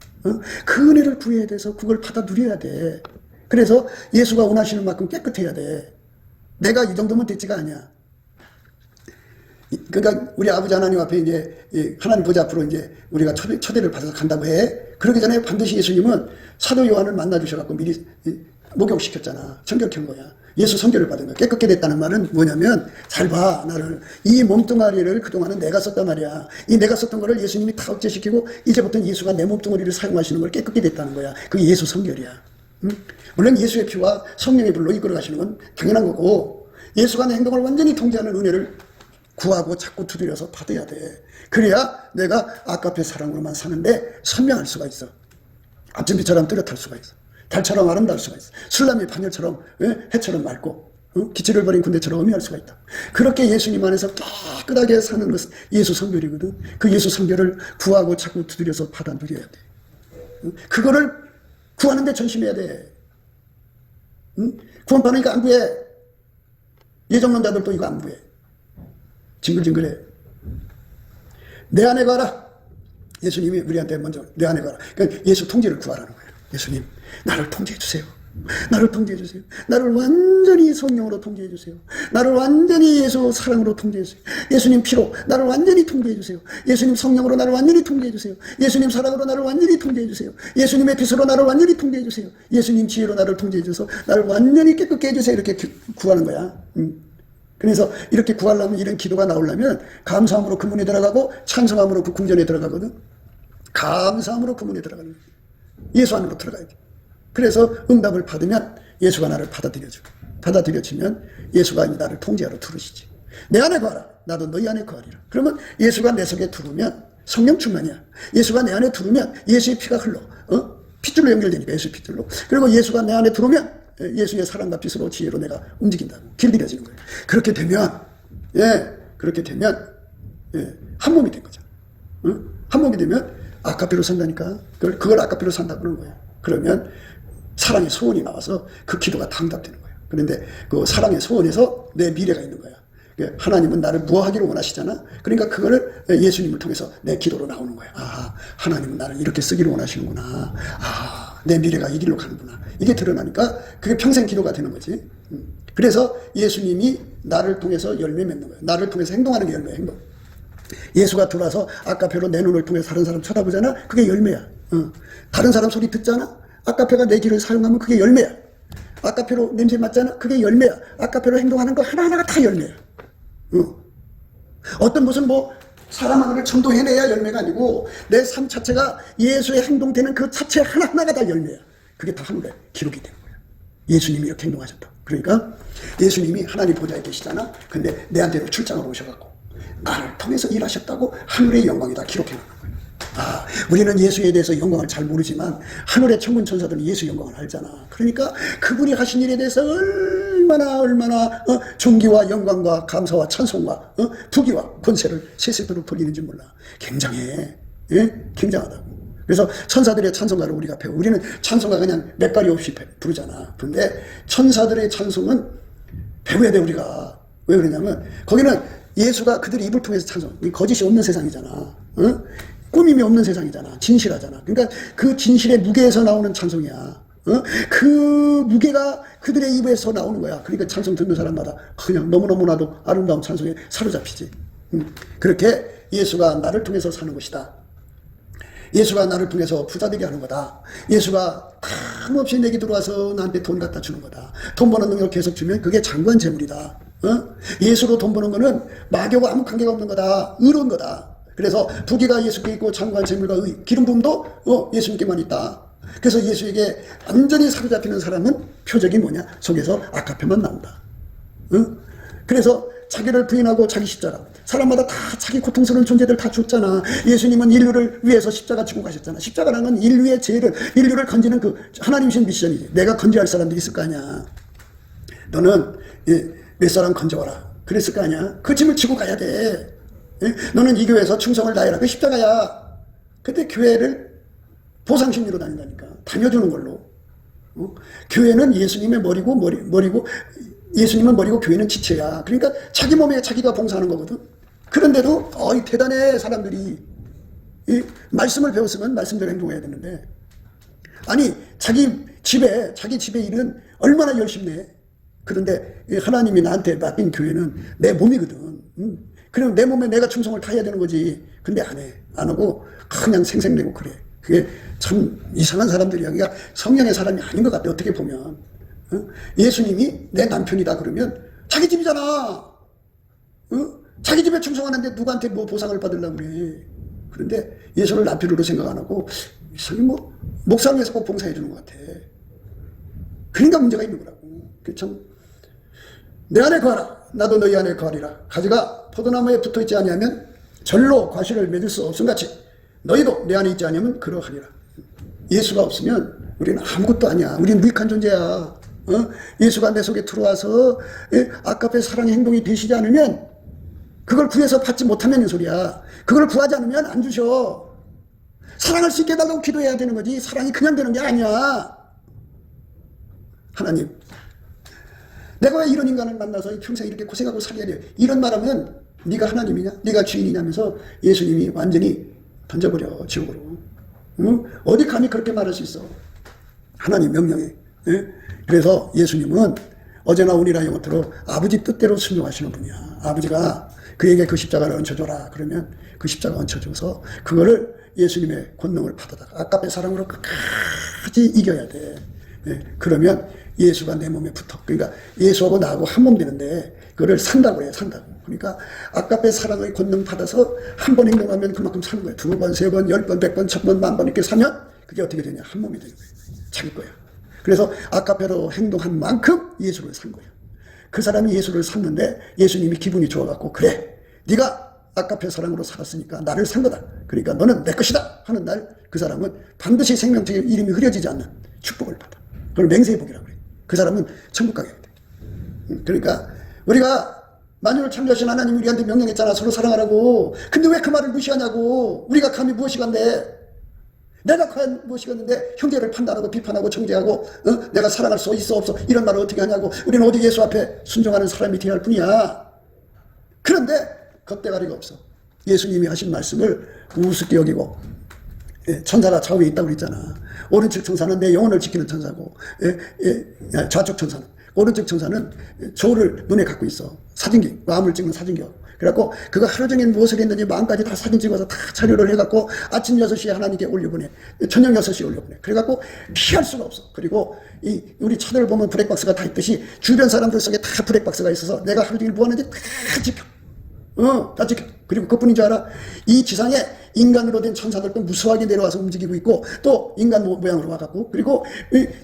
그 은혜를 구해야 돼서 그걸 받아 누려야 돼. 그래서 예수가 원하시는 만큼 깨끗해야 돼. 내가 이 정도면 됐지가 아니야. 그러니까 우리 아버지 하나님 앞에 이제 하나님 보좌 앞으로 이제 우리가 초대를 받아서 간다고 해. 그러기 전에 반드시 예수님은 사도 요한을 만나 주셔갖고 미리 목욕시켰잖아. 정결케 한 거야. 예수 성결을 받은 거야. 깨끗게 됐다는 말은 뭐냐면 잘 봐. 나를 이 몸뚱아리를 그동안은 내가 썼단 말이야. 이 내가 썼던 거를 예수님이 다 억제시키고 이제부터는 예수가 내 몸뚱아리를 사용하시는 걸 깨끗게 됐다는 거야. 그게 예수 성결이야. 물론 예수의 피와 성령의 불로 이끌어 가시는 건 당연한 거고 예수가 내 행동을 완전히 통제하는 은혜를 구하고 자꾸 두드려서 받아야 돼. 그래야 내가 아까페 사랑으로만 사는데 선명할 수가 있어. 아침비처럼 뚜렷할 수가 있어. 달처럼 아름다울 수가 있어. 술람이 반열처럼 해처럼 맑고 기치를 버린 군대처럼 의미할 수가 있다. 그렇게 예수님 안에서 깨끗하게 사는 것은 예수 성결이거든. 그 예수 성결을 구하고 자꾸 두드려서 받아 누려야 돼. 그거를 구하는데 전심해야 돼. 구원받으니까 안 구해. 예정론자들도 이거 안 구해. 징글징글해. 내 안에 가라. 예수님이 우리한테 먼저 내 안에 가라. 그러니까 예수 통제를 구하라는 거예요. 예수님, 나를 통제해 주세요. 나를 통제해 주세요. 나를 완전히 성령으로 통제해 주세요. 나를 완전히 예수 사랑으로 통제해 주세요. 예수님 피로 나를 완전히 통제해 주세요. 예수님 성령으로 나를 완전히 통제해 주세요. 예수님 사랑으로 나를 완전히 통제해 주세요. 예수님의 빛으로 나를 완전히 통제해 주세요. 예수님 지혜로 나를 통제해 주셔서 나를 완전히 깨끗게 해주세요. 이렇게 구하는 거야. 그래서 이렇게 구하려면 이런 기도가 나오려면 감사함으로 그 문에 들어가고 찬송함으로 그 궁전에 들어가거든. 감사함으로 그 문에 들어가는 거야. 예수 안으로 들어가야 돼. 그래서 응답을 받으면 예수가 나를 받아들여줘. 받아들여주면 예수가 나를 통제하러 들으시지. 내 안에 거하라. 나도 너희 안에 거하리라. 그러면 예수가 내 속에 들으면 성령 충만이야. 예수가 내 안에 들으면 예수의 피가 흘러. 핏줄로 연결되니까 예수의 핏줄로. 그리고 예수가 내 안에 들으면 예수의 사랑과 빛으로 지혜로 내가 움직인다고 길들여지는 거예요. 그렇게 되면 한 몸이 된 거죠. 한 몸이 되면 아까피로 산다니까. 그걸 아까피로 산다고 그러는 거예요. 그러면 사랑의 소원이 나와서 그 기도가 당답되는 거예요. 그런데 그 사랑의 소원에서 내 미래가 있는 거야. 하나님은 나를 무엇하기를 원하시잖아. 그러니까 그거를 예수님을 통해서 내 기도로 나오는 거야. 아, 하나님은 나를 이렇게 쓰기를 원하시는구나. 아, 내 미래가 이 길로 가는구나. 이게 드러나니까 그게 평생 기도가 되는 거지. 그래서 예수님이 나를 통해서 열매 맺는 거예요. 나를 통해서 행동하는 게 열매야, 행동. 예수가 들어와서 아까표로 내 눈을 통해 다른 사람 쳐다보잖아. 그게 열매야. 다른 사람 소리 듣잖아? 아카페가 내 길을 사용하면 그게 열매야. 아카페로 냄새 맡잖아? 그게 열매야. 아카페로 행동하는 거 하나하나가 다 열매야. 어떤 무슨 뭐 사람 하나를 전도해내야 열매가 아니고 내 삶 자체가 예수의 행동되는 그 자체 하나하나가 다 열매야. 그게 다 하늘에 기록이 되는 거야. 예수님이 이렇게 행동하셨다. 그러니까 예수님이 하나님 보좌에 계시잖아. 근데 내한테로 출장을 오셔갖고 나를 통해서 일하셨다고 하늘의 영광이 다 기록해놓는 거야. 아, 우리는 예수에 대해서 영광을 잘 모르지만 하늘의 천군 천사들은 예수 영광을 알잖아. 그러니까 그분이 하신 일에 대해서 얼마나 존귀와 영광과 감사와 찬송과 부귀와 권세를 세세토록 돌리는지 몰라. 굉장해. 예? 굉장하다고. 그래서 천사들의 찬송가를 우리가 배워. 우리는 찬송가 그냥 몇 가리 없이 부르잖아. 근데 천사들의 찬송은 배워야 돼, 우리가. 왜 그러냐면 거기는 예수가 그들의 입을 통해서 찬송. 거짓이 없는 세상이잖아. 꾸밈이 없는 세상이잖아. 진실하잖아. 그러니까 그 진실의 무게에서 나오는 찬송이야. 그 무게가 그들의 입에서 나오는 거야. 그러니까 찬송 듣는 사람마다 그냥 너무너무나도 아름다운 찬송에 사로잡히지. 그렇게 예수가 나를 통해서 사는 것이다. 예수가 나를 통해서 부자되게 하는 거다. 예수가 탐없이 내게 들어와서 나한테 돈 갖다 주는 거다. 돈 버는 능력을 계속 주면 그게 장관 재물이다. 예수로 돈 버는 거는 마교와 아무 관계가 없는 거다. 의로운 거다. 그래서 부귀가 예수께 있고 장관 재물과 의, 기름 부음도 예수님께만 있다. 그래서 예수에게 완전히 사로잡히는 사람은 표적이 뭐냐? 속에서 아카페만 나온다. 그래서 자기를 부인하고 자기 십자가. 사람마다 다 자기 고통스러운 존재들 다 줬잖아. 예수님은 인류를 위해서 십자가 지고 가셨잖아. 십자가라는 건 인류의 죄를, 인류를 건지는 그 하나님이신 미션이지. 내가 건져야 할 사람들이 있을 거 아니야. 너는 몇 사람 건져와라. 그랬을 거 아니야. 그 짐을 지고 가야 돼. 너는 이 교회에서 충성을 다해라. 그 십자가야. 그때 교회를 보상심리로 다닌다니까. 다녀주는 걸로. 교회는 예수님의 머리고 예수님은 머리고 교회는 지체야. 그러니까 자기 몸에 자기가 봉사하는 거거든. 그런데도 대단해 사람들이. 말씀을 배웠으면 말씀대로 행동해야 되는데 아니 자기 집에 일은 얼마나 열심히 해. 그런데 하나님이 나한테 맡긴 교회는 내 몸이거든. 그럼 내 몸에 내가 충성을 다해야 되는 거지. 근데 안 해. 안 하고 그냥 생색내고 그래. 그게 참 이상한 사람들이야. 그러니까 성령의 사람이 아닌 것 같아. 어떻게 보면. 예수님이 내 남편이다 그러면 자기 집이잖아. 자기 집에 충성하는데 누구한테 뭐 보상을 받으려고 그래. 그런데 예수를 남편으로 생각 안 하고 이상히 뭐 목사님에서 꼭 봉사해 주는 것 같아. 그러니까 문제가 있는 거라고. 참 내 안에 거하라. 나도 너희 안에 거하리라. 가지가 포도나무에 붙어있지 아니하면 절로 과실을 맺을 수 없음같이 너희도 내 안에 있지 아니하면 그러하리라. 예수가 없으면 우리는 아무것도 아니야. 우리는 무익한 존재야. 예수가 내 속에 들어와서 아까의 사랑의 행동이 되시지 않으면 그걸 구해서 받지 못하면 이 소리야. 그걸 구하지 않으면 안 주셔. 사랑할 수 있게 해달라고 기도해야 되는 거지. 사랑이 그냥 되는 게 아니야. 하나님, 내가 왜 이런 인간을 만나서 평생 이렇게 고생하고 살아야 돼? 이런 말하면 네가 하나님이냐? 네가 주인이냐면서 예수님이 완전히 던져버려 지옥으로. 어디 감히 그렇게 말할 수 있어? 하나님 명령에. 그래서 예수님은 어제나 오늘이나 영원토록 아버지 뜻대로 순종하시는 분이야. 아버지가 그에게 그 십자가를 얹혀줘라 그러면 그 십자가 얹혀줘서 그거를 예수님의 권능을 받아다가 아까의 사랑으로 끝까지 이겨야 돼. 그러면 예수가 내 몸에 붙어. 그러니까 예수하고 나하고 한 몸 되는데 그거를 산다고 해요. 산다고. 그러니까 아까의 사랑의 권능 받아서 한 번 행동하면 그만큼 사는 거예요. 2번, 3번, 10번, 100번, 1000번, 10,000번 이렇게 사면 그게 어떻게 되냐. 한 몸이 되는 거예요. 자기 거야. 그래서 아까페로 행동한 만큼 예수를 산 거예요. 그 사람이 예수를 샀는데 예수님이 기분이 좋아갖고 그래 네가 아까페 사랑으로 살았으니까 나를 산 거다. 그러니까 너는 내 것이다 하는 날 그 사람은 반드시 생명책의 이름이 흐려지지 않는 축복을 받아. 그걸 맹세의복이라고 그래. 그 사람은 천국 가게 돼. 그러니까 우리가 만유를 창조하신 하나님이 우리한테 명령했잖아. 서로 사랑하라고. 근데 왜 그 말을 무시하냐고. 우리가 감히 무엇이간데. 내가 과연 무엇이겠는데 형제를 판단하고 비판하고 정죄하고 내가 사랑할 수 있어 없어 이런 말을 어떻게 하냐고. 우리는 어디 예수 앞에 순종하는 사람이 되어야 할 뿐이야. 그런데 겁대가리가 없어. 예수님이 하신 말씀을 우습게 여기고 천사가 좌우에 있다고 그랬잖아. 오른쪽 천사는 내 영혼을 지키는 천사고 좌측 천사는 오른쪽 천사는 저울을 눈에 갖고 있어. 사진기, 마음을 찍는 사진기하고 그래갖고 그거 하루 종일 무엇을 했는지 마음까지 다 사진 찍어서 다 자료를 해갖고 아침 6시에 하나님께 올려보내. 저녁 6시에 올려보내. 그래갖고 피할 수가 없어. 그리고 우리 차들 보면 브레이크박스가 다 있듯이 주변 사람들 속에 다 브레이크박스가 있어서 내가 하루 종일 뭐 하는지 다 찍혀. 다 찍혀. 그리고 그뿐인 줄 알아? 이 지상에 인간으로 된 천사들도 무수하게 내려와서 움직이고 있고 또 인간 모양으로 와갖고 그리고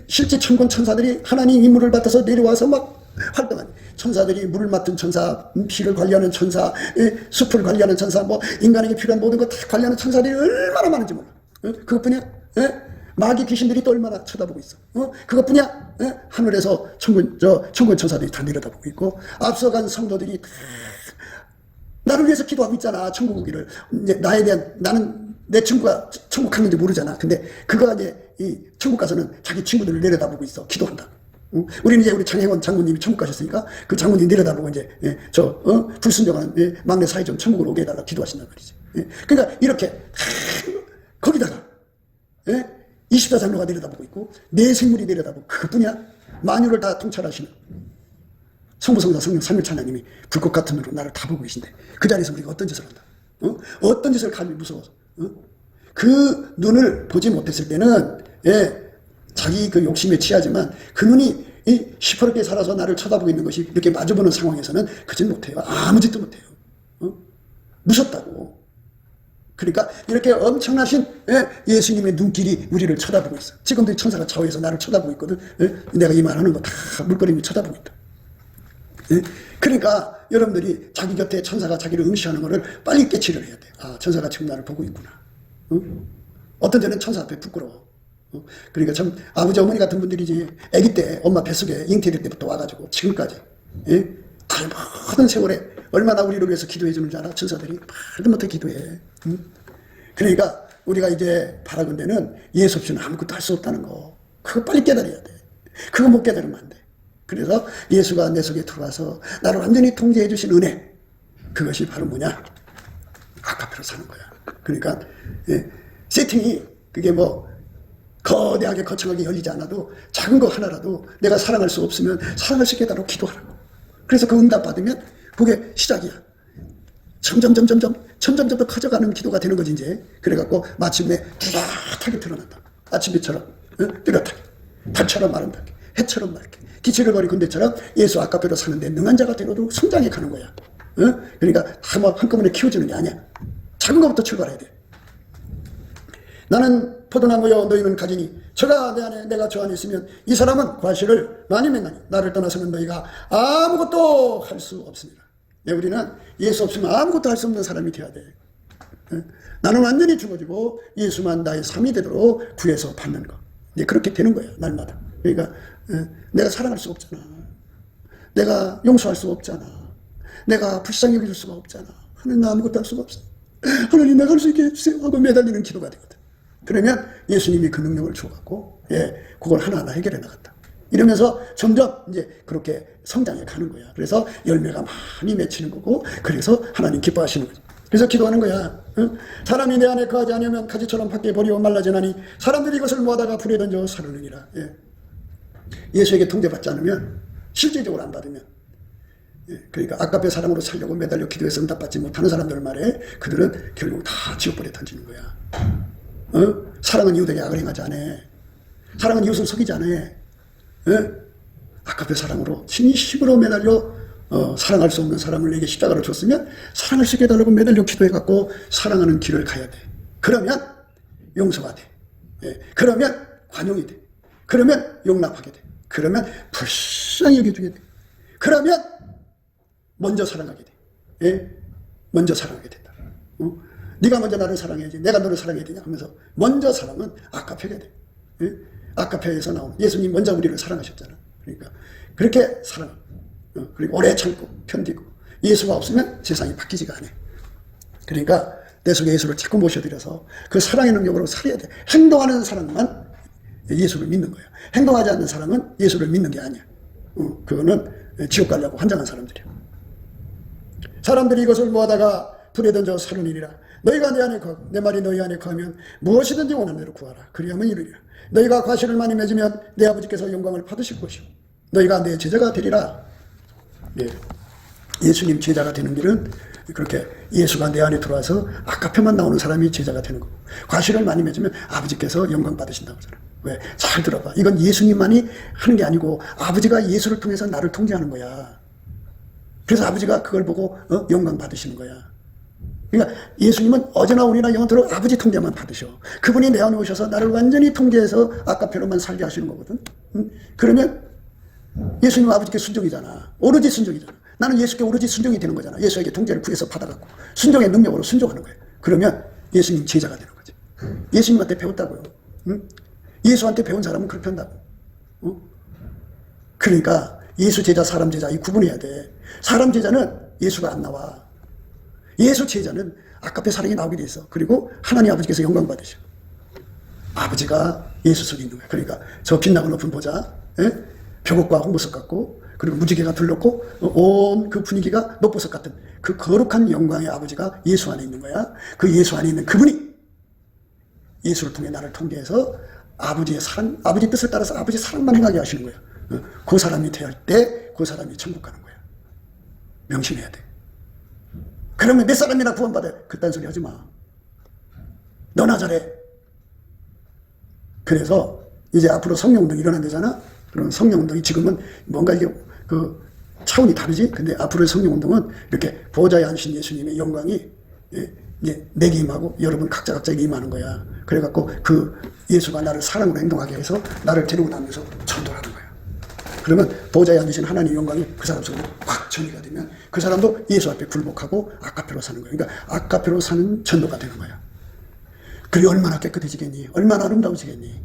실제 천군 천사들이 하나님 임무를 받아서 내려와서 막 활동하는 천사들이 물을 맡은 천사, 피를 관리하는 천사, 숲을 관리하는 천사, 뭐 인간에게 필요한 모든 것 다 관리하는 천사들이 얼마나 많은지 몰라. 그것뿐이야? 마귀 귀신들이 또 얼마나 쳐다보고 있어. 그것뿐이야? 하늘에서 천군 천사들이 다 내려다보고 있고 앞서간 성도들이 다 나를 위해서 기도하고 있잖아. 천국 오기를. 이제 나에 대한, 나는 내 친구가 천국 갔는지 모르잖아. 근데 그가 이제 이 천국 가서는 자기 친구들을 내려다보고 있어. 기도한다. 우리는 이제 우리 장혜원 장모님이 천국 가셨으니까 그 장모님 내려다보고 이제 불순종하는 막내 사회좀 천국으로 오게 해달라 기도하신단 말이지. 그러니까 이렇게 거기다가 20자 장로가 내려다보고 있고 내 생물이 내려다보고 그것뿐이야. 만유를 다 통찰하시는 성부성자 성령 삼일체 하나님이 불꽃 같은 눈으로 나를 다 보고 계신데 그 자리에서 우리가 어떤 짓을 한다. 어떤 짓을 감히 무서워서. 그 눈을 보지 못했을 때는 자기 그 욕심에 취하지만 그 눈이 시퍼렇게 살아서 나를 쳐다보고 있는 것이 이렇게 마주보는 상황에서는 그짓 못해요. 아무 짓도 못해요. 무섭다고. 그러니까 이렇게 엄청나신 예수님의 눈길이 우리를 쳐다보고 있어. 지금도 천사가 좌우에서 나를 쳐다보고 있거든. 내가 이 말하는 거 다 물거림이 쳐다보고 있다. 그러니까 여러분들이 자기 곁에 천사가 자기를 응시하는 것을 빨리 깨치를 해야 돼. 아, 천사가 지금 나를 보고 있구나. 어떤 때는 천사 앞에 부끄러워. 그러니까 참 아버지 어머니 같은 분들이 이제 아기 때 엄마 뱃속에 잉태될 때부터 와가지고 지금까지 모든 세월에 얼마나 우리를 위해서 기도해 주는 줄 알아? 천사들이 말도 못해 기도해. 그러니까 우리가 이제 바라건 데는 예수 없이는 아무것도 할 수 없다는 거. 그거 빨리 깨달아야 돼. 그거 못 깨달으면 안 돼. 그래서 예수가 내 속에 들어와서 나를 완전히 통제해 주신 은혜, 그것이 바로 뭐냐? 아카페로 사는 거야. 그러니까 세팅이 그게 뭐 거대하게 거창하게 열리지 않아도 작은 거 하나라도 내가 사랑할 수 없으면 사랑할 수 있게 달라고 기도하라고. 그래서 그 응답 받으면 그게 시작이야. 점점 더 커져가는 기도가 되는 거지 이제. 그래갖고 마침내 뚜렷하게 드러난다. 아침비처럼 뚜렷하게, 달처럼 아름답게, 해처럼 맑게, 기치를 버린 군대처럼 예수 아카페로 사는데 능한 자가 되어도 성장해 가는 거야. 그러니까 다 뭐 한꺼번에 키워주는 게 아니야. 작은 것부터 출발해야 돼. 나는 포도나무여 너희는 가지니 저가 내 안에 내가 저 안에 있으면 이 사람은 과실을 많이 맺나니 나를 떠나서는 너희가 아무것도 할 수 없습니다. 우리는 예수 없으면 아무것도 할 수 없는 사람이 되어야 돼. 나는 완전히 죽어지고 예수만 나의 삶이 되도록 구해서 받는 거. 이제 그렇게 되는 거야 날마다. 그러니까 내가 사랑할 수 없잖아. 내가 용서할 수 없잖아. 내가 불쌍히 여길 수가 없잖아. 하나님 나 아무것도 할 수가 없어. 하나님 내가 할 수 있게 해주세요 하고 매달리는 기도가 되거든. 그러면 예수님이 그 능력을 주어갖고 그걸 하나하나 해결해 나갔다. 이러면서 점점 이제 그렇게 성장해 가는 거야. 그래서 열매가 많이 맺히는 거고 그래서 하나님 기뻐하시는 거죠. 그래서 기도하는 거야. 사람이 내 안에 거하지 않으면 가지처럼 밖에 버리고 말라지나니 사람들이 이것을 모아다가 불에 던져 사르느니라. 예수에게 통제받지 않으면 실질적으로 안 받으면 그러니까 아까의 사랑으로 살려고 매달려 기도해서 응답받지 못하는 사람들 말에 그들은 결국 다 지옥불에 던지는 거야. 사랑은 이웃에게 악을 행하지 않아. 사랑은 이웃을 속이지 않아. 아까의 사랑으로 진심으로 매달려 사랑할 수 없는 사람을 내게 십자가를 줬으면 사랑할 수 있게 해달라고 매달려 기도해갖고 사랑하는 길을 가야 돼. 그러면 용서가 돼. 그러면 관용이 돼. 그러면 용납하게 돼. 그러면 불쌍히 여겨주게 돼. 그러면 먼저 사랑하게 돼. 먼저 사랑하게 된다. 네가 먼저 나를 사랑해야지 내가 너를 사랑해야 되냐 하면서 먼저 사랑은 아카페가 돼. 아카페에서 나온 예수님 먼저 우리를 사랑하셨잖아. 그러니까 그렇게 사랑 그리고 오래 참고 견디고 예수가 없으면 세상이 바뀌지가 않아. 그러니까 내 속에 예수를 자꾸 모셔드려서 그 사랑의 능력으로 살아야 돼. 행동하는 사람만 예수를 믿는 거야. 행동하지 않는 사람은 예수를 믿는 게 아니야. 그거는 지옥 가려고 환장한 사람들이야. 사람들이 이것을 모아다가 불에 던져 사르니라. 너희가 내 안에 거하고 내 말이 너희 안에 거하면 무엇이든지 원하는 대로 구하라. 그리하면 이루리라. 너희가 과실을 많이 맺으면 내 아버지께서 영광을 받으실 것이고 너희가 내 제자가 되리라. 예수님 제자가 되는 길은 그렇게 예수가 내 안에 들어와서 아까표만 나오는 사람이 제자가 되는 거고, 과실을 많이 맺으면 아버지께서 영광 받으신다고 하잖아요. 왜? 잘 들어봐. 이건 예수님만이 하는 게 아니고 아버지가 예수를 통해서 나를 통제하는 거야. 그래서 아버지가 그걸 보고 영광 받으시는 거야. 그러니까 예수님은 어제나 오늘이나 영원토록 아버지 통제만 받으셔. 그분이 내 안에 오셔서 나를 완전히 통제해서 아까표로만 살게 하시는 거거든. 그러면 예수님은 아버지께 순종이잖아. 오로지 순종이잖아. 나는 예수께 오로지 순종이 되는 거잖아. 예수에게 통제를 구해서 받아갖고 순종의 능력으로 순종하는 거예요. 그러면 예수님 제자가 되는 거지. 예수님한테 배웠다고요. 응? 예수한테 배운 사람은 그렇게 한다고. 그러니까 예수 제자, 사람 제자 이 구분해야 돼. 사람 제자는 예수가 안 나와. 예수 제자는 아까페 사랑이 나오게 돼 있어. 그리고 하나님 아버지께서 영광 받으셔. 아버지가 예수 속에 있는 거야. 그러니까 저 빛나고 높은 보좌, 벽옥과 홍보석 같고, 그리고 무지개가 둘렀고 온 그 분위기가 높보석 같은 그 거룩한 영광의 아버지가 예수 안에 있는 거야. 그 예수 안에 있는 그분이 예수를 통해 나를 통제해서 아버지의 사랑, 아버지 뜻을 따라서 아버지의 사랑만 행하게 하시는 거야. 그 사람이 되할 때 그 사람이 천국 가는 거야. 명심해야 돼. 그러면 몇 사람이나 구원받아. 그딴 소리 하지 마. 너나 잘해. 그래서 이제 앞으로 성령운동이 일어난다잖아. 그럼 성령운동이 지금은 뭔가 이게 그 차원이 다르지. 근데 앞으로의 성령운동은 이렇게 보좌에 앉으신 예수님의 영광이 이제 내게 임하고 여러분 각자에게 임하는 거야. 그래갖고 그 예수가 나를 사랑으로 행동하게 해서 나를 데리고 다니면서 전도하는 거야. 그러면 보좌에 앉으신 하나님의 영광이 그 사람 속으로 확 전이가 되면 그 사람도 예수 앞에 굴복하고 아까페로 사는 거야. 그러니까 아까페로 사는 전도가 되는 거야. 그게 얼마나 깨끗해지겠니? 얼마나 아름다워지겠니?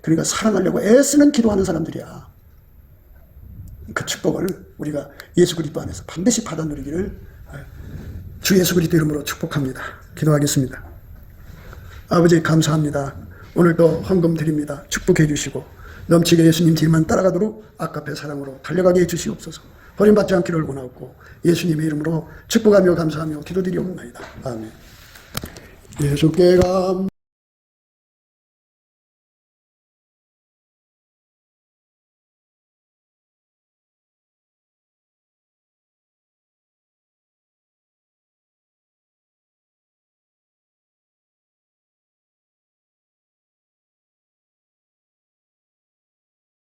그러니까 사랑하려고 애쓰는 기도하는 사람들이야. 그 축복을 우리가 예수 그리스도 안에서 반드시 받아 누리기를 주 예수 그리스도 이름으로 축복합니다. 기도하겠습니다. 아버지 감사합니다. 오늘도 헌금 드립니다. 축복해 주시고 넘치게 예수님 길만 따라가도록 아까페 사랑으로 달려가게 해주시옵소서. 버림받지 않기를 원하옵고 예수님의 이름으로 축복하며 감사하며 기도드리옵나이다. 아멘. 예수께 감사